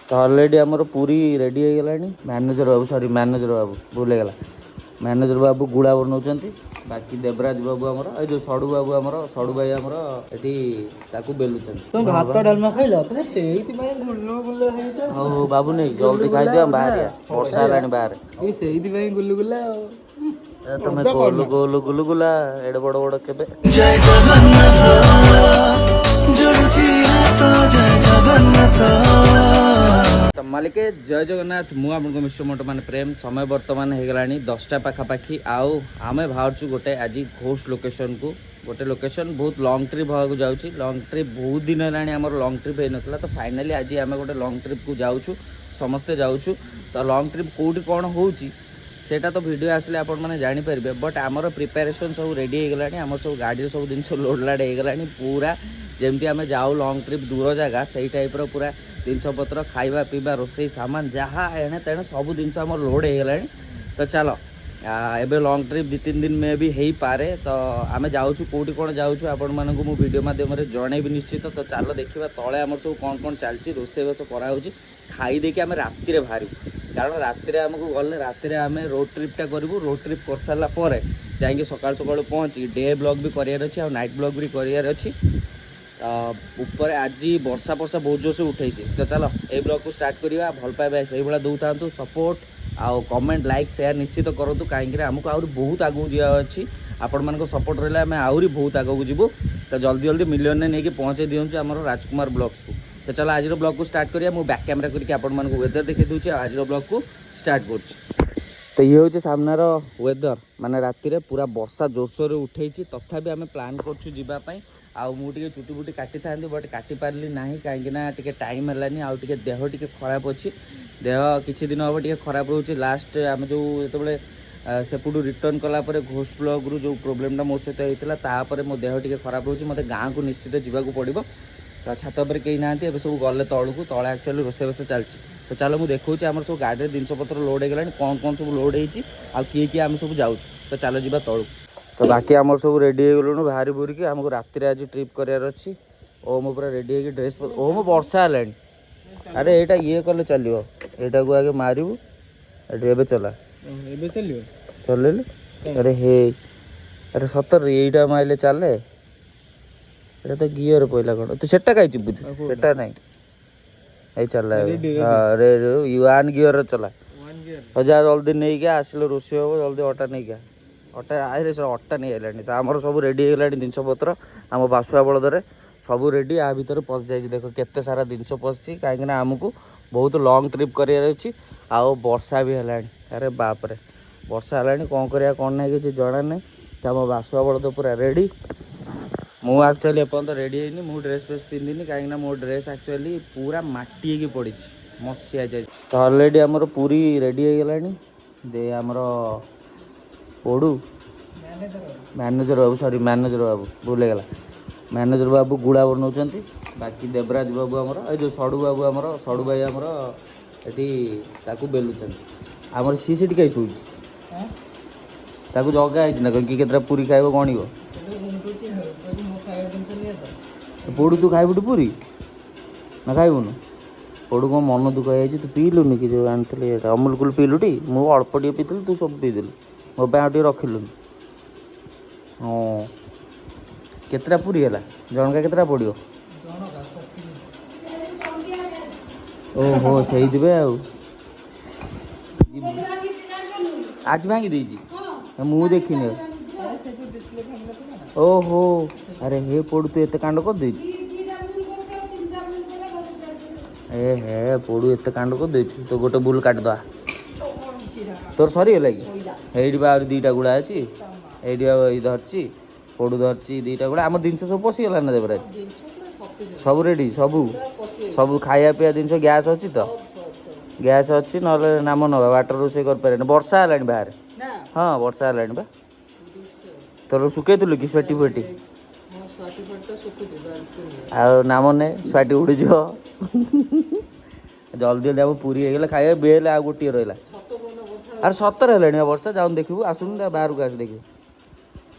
तो अलरेडी आमर पूरी रेडी हो गला मैनेजर बाबू सॉरी मैनेजर बाबू भूल गला मैनेजर बाबू गुड़ा बनाऊँ बाकी देवराज बाबू आमर ए जो सड़ू बाबू आमर सड़ू भाई आमर एटी ताकू बेलुचन तुम भात डालमा खाइल तुम सेहिति में गुल्लु गुल्लु हेइतो हो बाबू नहीं जल्दी खाई दियो बाहर वर्षा हेलानी बाहर ए सेहिति में गुल्लु गुल्ला तुम गोलु गोलु गुलु गुला एडे बड़ बड़ केबे जय जगन्नाथ जोड़ुची हाथ जय जगन्नाथ तो मालिके जय जगन्नाथ मु आपन मिश्र मोट मान प्रेम समय वर्तमान हो गला 10टा पाखापाखी आउ आमे बाहरचु गोटे आज घोष लोकेशन को गोटे लोकेशन बहुत लॉन्ग ट्रिप होगा जाऊँगी लॉन्ग ट्रिप बहुत दिन है आमर लॉन्ग ट्रिप होता तो फाइनाली आज आम गोटे लॉन्ग ट्रिप को जाऊँ समस्ते जाऊँ तो लॉन्ग ट्रिप कौटी कौन हो सेटा तो वीडियो आसले आपण मैंने जानीपर बट आमर प्रिपेरेसन सब रेडी हो गला आम सब गाड़ी सब जिन लोड लाड हो गला पूरा जमती आम जाऊ लॉन्ग ट्रिप दूर जगह से टाइप पूरा जिनपतर खाଇବା पीवा रोसई सामान जहाँ एणे तेणे सब जिन लोड हो गला तो चलो एबे लॉन्ग ट्रिप 2-3 दिन में भी हो पारे तो आम जाऊँ कौटी कौन जाऊँ आपण मानक मु वीडियो माध्यम जनइबी निश्चित तो चलो देखा तले आम सब कौन कौन चलती रोसई बास कराऊँ खाई देकी आम रातिर बाहर कारण रातिर आमको गले रातिर आम रोड ट्रिपटा करूँ रोड ट्रिप कर सारा पर जाकि सका सका पहुँची डे ब्लॉग भी करार अच्छी आ नाइट ब्लॉग भी करार अच्छी ऊपर आज वर्षा वर्षा बहुत जोर से उठे तो चलो ये ब्लॉग को स्टार्ट करवा भल पाइबा से भाई दौ था सपोर्ट आउ कमेंट लाइक शेयर निश्चित करूँ कहीं आमको आहरी बहुत आगू जा अच्छी आपण मान सपोर्ट रहा आम आहरी बहुत आगू जीवु तो जल्दी जल्दी मिलियन ने नहीं पहुँचे दिंचु आम राजकुमार ब्लॉग्स को तो चलो आज ब्लॉग को स्टार्ट करिया मु बैक कैमरा करके आपण मानक वेदर देखै दूची आज ब्लॉग को स्टार्ट कर तो ये हूँ सामनार वेदर माने राति रे पूरा वर्षा जोरसोर उठे तथापि आम प्लान करवाई आउे चुटी बुटी काटी था बट काटी पार्ली ना कहीं टाइम है आउ देह टी खराब अच्छी देह किसी दिन हम टे खराब रोचे लास्ट आम जो ये सेपटू रिटर्न कलापर घोस्ट ब्लॉग रू जो प्रोब्लेमटा मो सहित होता है मो देह टी खराब रोचे मत गाँव को निश्चित जावाक पड़ो तो छात पर कहीं ना सब गले तलू तले एक्चुअली रोसे बस चलती तो चलो मुझे देखा आम सब गाड़ी जिनपतर लोड हो गला कौन कौन सब लोड हो किए आम सब जाऊँ तो चलो जी तलू तो बाकी आम सब रेडी हो गलु बाहरी बुरी आमको राति आज ट्रिप करार अच्छी ओम पूरा रेडी हो ड्रेस ओम वर्षा है अरे यहाँ ये कले चलो यहाँ को आगे मारू ये चला चल अरे हे अरे सतर यहीटा मारे चले এটা তো গিয়ার পয়লা কোন তুই সেটা কাইছি বুঝু সেটা নাই এই চলা আরে ওয়ান গিয়ার চলা ওয়ান গিয়ার हो जा जल्दी नहीं गया आसिलो रोसे हो जल्दी अटा नहीं गया अटा आइरे से अटा नहीं आइलानी तो आमर सब रेडी हो गलानी जिनस पत्र आम बासुआ बलदरे सब रेडी आ भीतर पस जाई देखो केते सारा जिनस पसची काहे ना हमकु बहुत लॉन्ग ट्रिप करियार अछि आ वर्षा भी हलानी अरे बाप रे वर्षा हलानी कोन करिया कोन नै कि जणा नै त आम बासुआ बलद पूरा रेडी मु एक्चुअली एपर्त रेडी है मु ड्रेस फ्रेस पिंधिनी कहीं मो ड्रेस एक्चुअली पूरा माटी पड़ी मसीहा जाए तो अलरेडी आमर पूरी रेडी हो गला दे आमर पड़ू मैनेजर बाबू सॉरी मैनेजर बाबू भूल गला मैनेजर बाबू गुड़ा बनाऊँ बाकी देवराज बाबू आमर ए जो सड़ू बाबू आमर सड़ू भाई आमर एटी ताकू बेलुचन आमर सी सीट कहीं शोची ताकू जगह है ना कि केतरा पूरी खाइब गणिब पड़ू तू खाइबू पूरी ना खाइबुन पड़ू कौन मन दुख है तू पीलुनि कि जो आनी अमूल कूल पीलु टी मु अल्प टे पीती तू सब पीदेलु मो टे रखिलु हाँ केतरा पूरी है जनका केतरा पड़ो ओहो से आज भांगी देजी मु देखनी ओहो अरे हे पड़ू तू एत कांड कर दे ए हे पड़ू एत कांड कर दे तो गोटे बुल काट दवा तोर सरीगला कि ये बाहर दीटा गुड़ा अच्छी ये धरची पड़ू धरची दीटा गुड़ा आम जिन सब पशिगला ना देवराज सब रेडी सब सब खाया पीया जिन गैस अच्छी तो गैस अच्छी ना नाम ना वाटर रोसे कर पारे वर्षा है बाहर हाँ वर्षा है बा तोर सुखैलु कि स्वेटी फेटी नाम ने स्वाटी उड़ी जो जल्दी जल्दी आम पूरी हो गला खाइए बेल आ गोटे रहा अरे सतर है वर्षा जाऊन देखू आसुन बाहर को आस देखू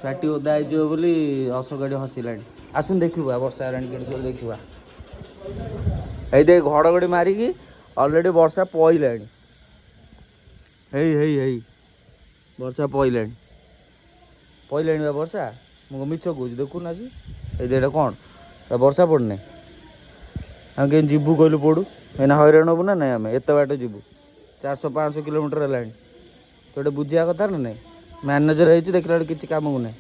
स्वाटी ओदा बोली हस गाड़ी हसिला आसुन देखा वर्षा है देखा ये देख घड़घड़ी मारिकी ऑलरेडी वर्षा पइलाणी हेई वर्षा पइलाणी बा वर्षा मुझे मिछ कौच देखुन आसी ये कौन वर्षा पड़ने हम कहीं जीवु कहलु पड़ू एना हईराण हबू ना ना आम एत बाट जीवु 400-500 किलोमीटर है तो ये बुझा कथा ना नहीं मैनेजर है देखला किसी कम को ना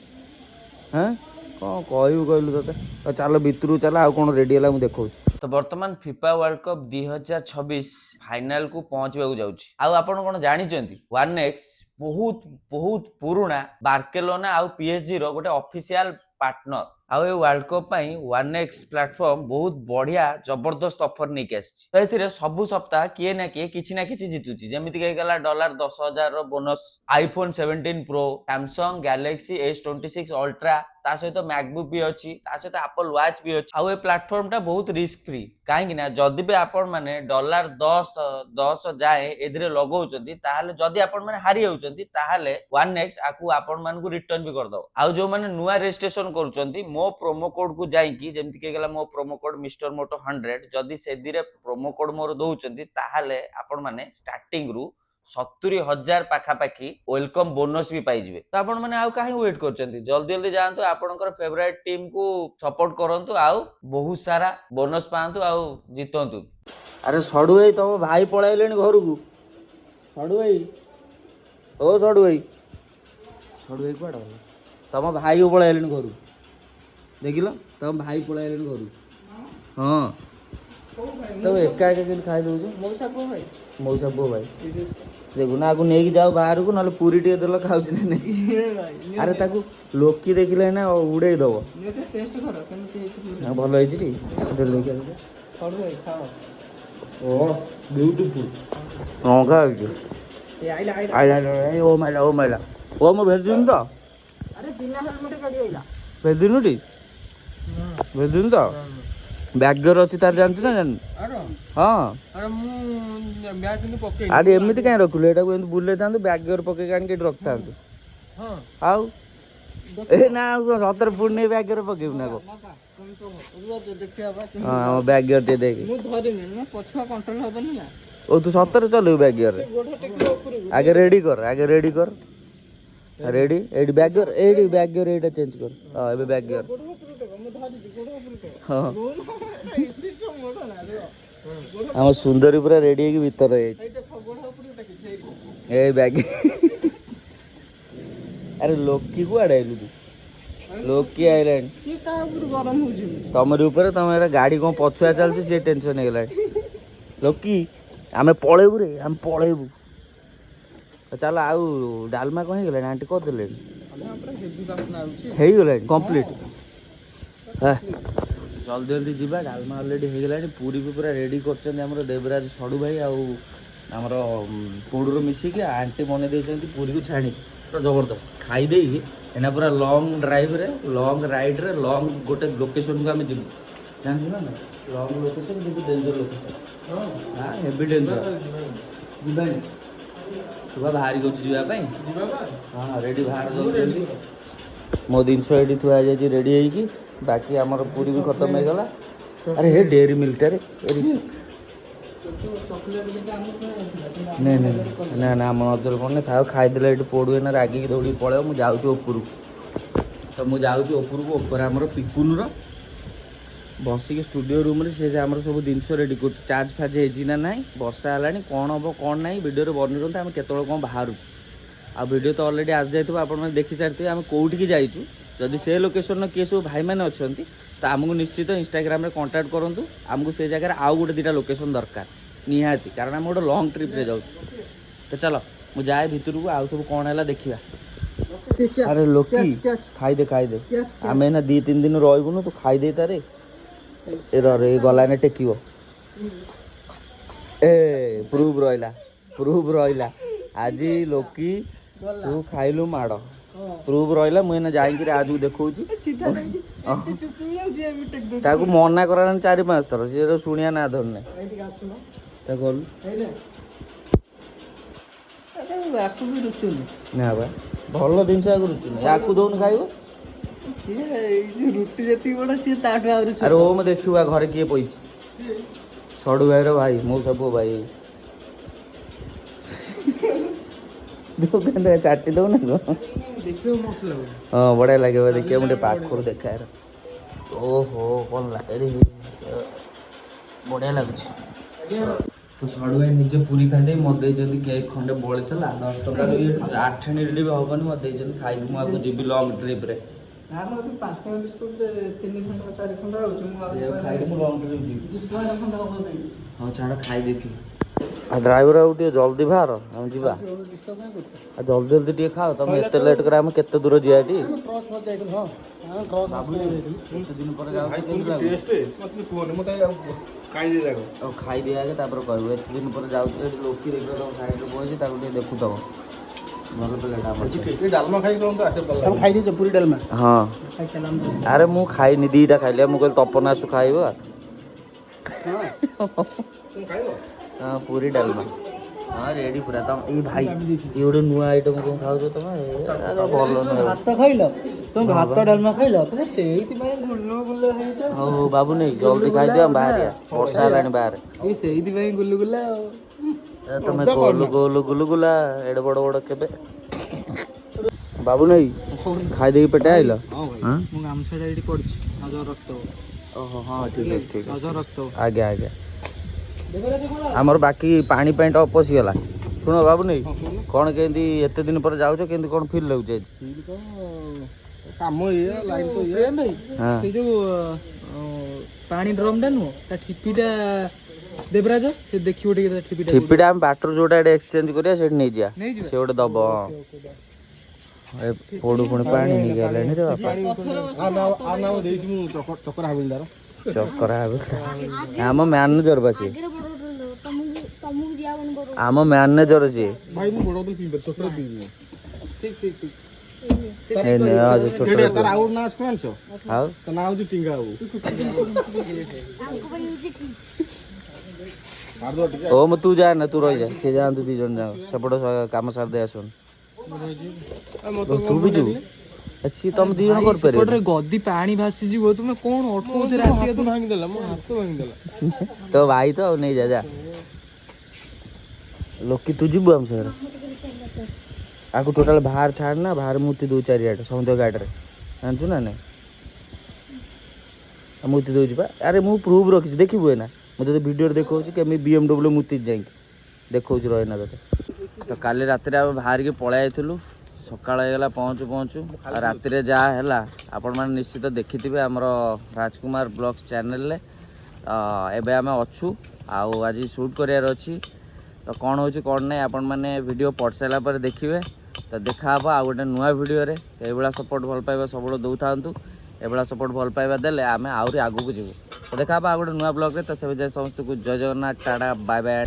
हाँ कौन कहू कहलु ते चल भितर चल आउ कौन रेडी है मुझे देखा तो बर्तमान फिफा वर्ल्ड कप 2026 फाइनाल को पहुंचवा जाउछि आउ आपण कोन जानिचंती 1x बहुत बहुत पुराना बार्केलोना आउ पीएसजी रो गोटे ऑफिशियल पार्टनर आउ ए वर्ल्ड कप पई 1x प्लेटफॉर्म बहुत बढ़िया जबरदस्त ऑफर नहीं के आछि तो एथिरे सब सप्ताह किए ना किछि जितुछि जेमिति के गला $10,000 रो bonus iPhone 17 pro Samsung Galaxy S26 ultra ता सहित मैकबुक भी अच्छी ता सहित एप्पल वॉच भी अच्छी आउ ए प्लेटफॉर्म टा बहुत रिस्क फ्री काहेकि ना जदि भी आपण माने $10 जाए एदिरे लगाउचंती ताहाले जदि आपण माने हारि जाउचंती ताहाले 1x आकु आपण मान को रिटर्न भी कर दो आउ जो माने नुवा रजिस्ट्रेशन करूचंती मो प्रोमो कोड को जाई कि जेमति के गला मो प्रोमो कोड मिस्टर मोटो 100 जदि से दिरे प्रोमो कोड मोर दउचंती ताहाले आपण माने स्टार्टिंग रु 70,000 पाखापाखी वेलकम बोनस भी पाइबे तो आपण माने आउ काहे वेट करचंती जल्दी जल्दी जानतो आपणकर फेवरेट टीम को सपोर्ट करंतु आउ बहुत सारा बोनस पांतु आउ जितंतु अरे सडु भाई तुम भाई पळाइलेनी घर को सडु भाई ओ सडु भाई कुआडा तुम भाई को पळाइलेनी घर देखिल तुम भाई पळाइलेनी घर हां तो एका एका खाई दउछ मौसा को भाई मौसा बो भाई देखो ना आगु नहीं जाओ बाहर को ना पूरी टे देल खाऊछ ना नहीं अरे ताकू लोकी देखिले ना उड़े दबो टेस्ट करो केमति हेछि ना भलो हेछि टी देल के छोड़ भाई खाओ ओ ब्यूटीफुल हां का ए आइला आइला ओ माइला ओ म भेजदिन तो अरे बिना हेलमेट गाड़ी आइला भेजदिन टी भेजदिन तो बैगर अच्छी तार जानती ना जान हाँ अरे मु बैग नि पके अरे एमती कहीं रखुले एटा को बुले था बैगर पके कान के रख था हां आउ ए ना सतर फुट नहीं बैगर पके ना को हां बैगर ते देख मु धरि में पछुआ कंट्रोल होबनी ना ओ तू सतर चलो बैगर आगे रेडी कर रेडी एडी बैगर एटा चेंज कर हां एबे बैगर हां हम सुंदरी पूरा रेडी है भीतर ए बैग अरे लोकी को आड़ाइलु तू लोकी आइलानी सी का गरम हो जी तमर ऊपर तमरा गाड़ी को पछुआ चलछ से टेंशन हे गेला लोकी आमे पळेबु रे हम पळेबु चल आउ डालमा कहि गेला आंटी कर देले हेवी बासना आउची हेई गेला कंप्लीट हां जल्दी जल्दी जीवा डालमा ऑलरेडी हो गलानी पूरी भी पूरा रेडी करछन हमर देवराज सडू भाई आउ हमर पोडुरो मिसिक आंटी बने देछंती पूरी को छाणी पूरा जबरदस्त खाई देई एना पूरा लॉन्ग ड्राइव रे लॉन्ग राइड रे लॉन्ग गोटे लोकेशन को हम जिमु जानछु ना लॉन्ग लोकेशन किंतु डेंजर लोकेशन हां हेवी डेंजर जीवानी तुबा बाहरी को जीवा पई हां रेडी बाहर जल्दी मो दिन सो एडी थुआ जाई रेडी हेई की बाकी आमर पूरी भी खत्म हो गला अरे हे डेयरी मिल्क रे ना ना हम नजर पड़ने था खाई देले एटी पड़ुए ना रागी दौड़ी पड़े मु जाऊँ ऊपर तो मुझे ऊपर को ऊपर आमर पिकुन बसिक स्टूडियो रूम रे से आमर सब जिनस रेडी कर चार्ज फाज है ना वर्षा है कौन हम कौन ना वीडियो बनी आम केत कौन बाहर आ वीडियो तो ऑलरेडी आज जाइए आप देखी सारी आम कौटिकी जाइचु जदि से लोकेशन किए सब भाई मैंने अच्छा तो आमको निश्चित इंस्टाग्राम कांटेक्ट करूँ आमको से जगह आउ गोटे दुटा लोकेशन दरकार निहाती कारण आम गोटे लंग ट्रिप रे जाऊँ तो चलो मुझे जाए भितर को आउ सब कौन है देखा अरे लोकी खाई दे आम ना 2-3 दिन रही तू खाई दे तारे ए गला ने टेक ए प्रूफ रहा आज लोकी तू खाइलु माड़ प्रूफ रहा मुझे जाकि आज देखा मना करा 4-5 थर सी शुणिया ना धरने ना बा भल जिन रुचुनी या दौन खाइब रुटी जी बड़ा सी अरे ओ मैं देखा घरे किए पैसे ସଡ଼ୁ ଭାଇର ଭାଇ ମୋ ସବୁ ଭାଇ ଦୋକାନ ଚାଟି ଦଉନା କଣ ଦେଖିବାକୁ ମସ୍ତ ଲାଗୁଛି। ହଁ ବଢ଼ିଆ ଲାଗିବ ଦେଖିବା ମୁଁ ଟିକେ ପାଖରୁ ଦେଖାଏ ଓହୋ କ'ଣ ଲାଗେ ବଢ଼ିଆ ଲାଗୁଛି ତ ସଡ଼ୁ ଭାଇ ନିଜେ ପୁରୀ ଖାଇଦେଇ ମୋତେ ଦେଇଛନ୍ତି କେକ୍ ଖଣ୍ଡେ ବଳିଥିଲା 10 ଟଙ୍କାରୁ 8 ବି ହବନି ମୋତେ ଦେଇଛନ୍ତି ଖାଇକି ମୁଁ ଆଗକୁ ଯିବି ଲଙ୍ଗ୍ ଟ୍ରିପ୍ରେ ତାର 5 ଟଙ୍କା ବିସ୍କୁଟ 3 ଖଣ୍ଡ 4 ଖଣ୍ଡ ଆଉଛି ମୁଁ ଖାଇକି ମୁଁ ଲଙ୍ଗ୍ ଟ୍ରିପ୍ ଯିବି 2 ଟଙ୍କା ଖଣ୍ଡ ହବ ଦେବି। ହଁ ଛାଡ଼ ଖାଇ ଦେଖିବି ଆଉ ଡ୍ରାଇଭର ଆଉ ଟିକେ ଜଲ୍ଦି ବାହାର ଆମେ ଯିବା ଡିଷ୍ଟର୍ବ କାଇଁ କରୁଛ? ଆଉ ଜଲ୍ଦି ଜଲ୍ଦି ଟିକେ ଖାଅ ତମେ ଏତେ ଲେଟ୍ କରି ଆମେ କେତେ ଦୂର ଯିବା ଏଠି ଆମେ ଟ୍ରକ୍ ଫକ୍ ଯାଇଥିଲୁ ହଁ ଆମେ ଟ୍ରକ୍ କେତେ ଦିନ ପରେ ଯାଉଛୁ କେମିତି ଲାଗୁଛି ଆଉ ଖାଇଦିଆ ଆଗେ ତାପରେ କହିବୁ ଏତେ ଦିନ ପରେ ଯାଉଛୁ ଏଠି ଲୋକି ଦେଖିବ ତମ ସାଇଡ଼ରେ ବସିଛି ତାକୁ ଟିକେ ଦେଖୁଥିବ ଭଲ ପିଲାଟା ଆମର ତମେ ଖାଇଦେଇଛ ପୁରୀ ଡାଲମା ହଁ ଖାଇଚାଲ ଆରେ ମୁଁ ଖାଇନି ଦିଟା ଖାଇଲି ମୁଁ କହିଲି ତପନ ଆସୁ ଖାଇବ ହଁ ପୁରୀ ଡାଲମା ହଁ ରେଡି ପୁରା ତମ ଏଇ ଭାଇ ଇଏ ଗୋଟେ ନୂଆ ଆଇଟମ୍ କଣ ଖାଉଛ ତମେ ଭଲ ନୁହେଁ ଭାତ ଖାଇଲ ତମେ ଭାତ ଡାଲମା ଖାଇଲ ତମେ ସେଇଥିପାଇଁ ଗୁଲୁ ଗୁଲା ହେଇଛ। ହଉ ହଉ ବାବୁ ନେଇ ଜଲ୍ଦି ଖାଇଦିଅ ଆମେ ବାହାରିଆ ବର୍ଷା ହେଲାଣି ବାହାରେ ଏଇ ସେଇଥିପାଇଁ ଗୁଲୁଗୁଲା ଆଉ ତମେ ଗୋଲୁ ଗୋଲୁ ଗୁଲୁଗୁଲା ଏଡେ ବଡ଼ ବଡ଼ କେବେ ବାବୁ ନେଇ ଖାଇଦେଇକି ପେଟେ ଆଇଲ ହଁ ମୁଁ ଗାମୁଛାଟା ଏଇଠି ପଡ଼ିଛି ନଜର ରକ୍ତ ଓହୋ ହଁ ଠିକ୍ ଅଛି ଠିକ୍ ନଜର ଅଛି ରକ୍ତ ଆଜ୍ଞା ଆଜ୍ଞା ଆମର ବାକି ପାଣି ପାଇଁ ଟପ୍ ପଶିଗଲା ଶୁଣ ବାବୁ ନେଇ କ'ଣ କେମିତି ଏତେ ଦିନ ପରେ ଯାଉଛ କେମିତି କ'ଣ ଫିଲ୍ ଲାଗୁଛି ଆଜି କାମ ଇଏ ଲାଇନ୍ ତ ଇଏ ଭାଇ ହଁ ସେ ଯୋଉ ପାଣି ଡ୍ରମ୍ଟା ନୁହଁ ତା ଠିପିଟା ଦେବରାଜ ସେ ଦେଖିବ ଟିକେ ତା ଠିପିଟା ଠିପିଟା ଆମେ ବାଟରୁ ଯୋଉଟା ଏଠି ଏକ୍ସଚେଞ୍ଜ କରିବା ସେଇଠି ନେଇଯିବା ନେଇଯିବା ସେ ଗୋଟେ ଦବ ଏ ପୋଡୁ ପୁଣି ପାଣି ନେଇଗଲେଣି ରେ ବାପା ଚକରା ହାବିଲଦାର ଚକରା ହେବ ଆମ ମ୍ୟାନେଜର ବା ସିଏ ଆମ ମ୍ୟାନେଜର ସିଏ ଭାଇ ମୁଁ ବଡ଼ ବୋତଲ ପିଇବି ଚକରା ପିଇବି ଠିକ୍ ଠିକ୍ ଠିକ୍ ତାର ଆଉ ନାଁ କଣ ଜାଣିଛ ଆଉ ତା ନାଁ ହଉଛି ଟିଙ୍ଗା ବାବୁ ଓ ମୁଁ ତୁ ଯା ନା ତୁ ରହିଯା ସେ ଯାଆନ୍ତୁ 2 ଜଣ ଯାଅ ସେପଟ କାମ ସାରି ଦେଇ ଆସୁନ ତୁ ବି ଯିବୁ ସିଏ ତମେ 2 ଜଣ କରିପାରିବ ଗଦି ପାଣି ଭାସିଯିବ ତୁମେ କଣ ଅଟକଉଛ ରାତି ଭାଙ୍ଗିଦେଲା ମୋ ହାତ ଭାଙ୍ଗିଦେଲା ତୋ ଭାଇ ତ ଆଉ ନେଇ ଯା ଯା ଲୋକି ତୁ ଯିବୁ ଆମ ସାଙ୍ଗରେ ଆକୁ ଟୋଟାଲ ବାହାର ଛାଡ଼ ନା ବାହାର ମୁତି ଦଉ ଚାରିଆଡ଼େ ସମସ୍ତ ଗାଡ଼ିରେ ଜାଣିଛୁ ନା ନାଇଁ ମୁତି ଦଉଛି ବା ଆରେ ମୁଁ ପ୍ରୁଫ୍ ରଖିଛି ଦେଖିବୁ ଏନା ମୁଁ ତତେ ଭିଡ଼ିଓରେ ଦେଖାଉଛି କେମିତି BMW ମୁତି ଯାଇକି ଦେଖାଉଛି ରହିନା ତତେ ତ କାଲି ରାତିରେ ଆମେ ବାହାରିକି ପଳେଇ ଯାଇଥିଲୁ ସକାଳ ହେଇଗଲା ପହଞ୍ଚୁ ପହଞ୍ଚୁ ଆଉ ରାତିରେ ଯାହା ହେଲା ଆପଣମାନେ ନିଶ୍ଚିତ ଦେଖିଥିବେ ଆମର ରାଜକୁମାର ବ୍ଲଗ୍ସ ଚ୍ୟାନେଲରେ ଏବେ ଆମେ ଅଛୁ ଆଉ ଆଜି ସୁଟ୍ କରିବାର ଅଛି ତ କ'ଣ ହେଉଛି କ'ଣ ନାହିଁ ଆପଣମାନେ ଭିଡ଼ିଓ ପଢ଼ି ସାରିଲା ପରେ ଦେଖିବେ ତ ଦେଖା ହେବ ଆଉ ଗୋଟେ ନୂଆ ଭିଡ଼ିଓରେ ଏଇଭଳିଆ ସପୋର୍ଟ ଭଲ ପାଇବା ସବୁବେଳେ ଦେଉଥାନ୍ତୁ ଏଭଳିଆ ସପୋର୍ଟ ଭଲ ପାଇବା ଦେଲେ ଆମେ ଆହୁରି ଆଗକୁ ଯିବୁ ତ ଦେଖା ହେବ ଆଉ ଗୋଟେ ନୂଆ ବ୍ଲଗ୍ରେ ତ ସେବେ ଯାଏ ସମସ୍ତଙ୍କୁ ଜୟ ଜଗନ୍ନାଥ ଟାଟା ବାଏ ବାଏ।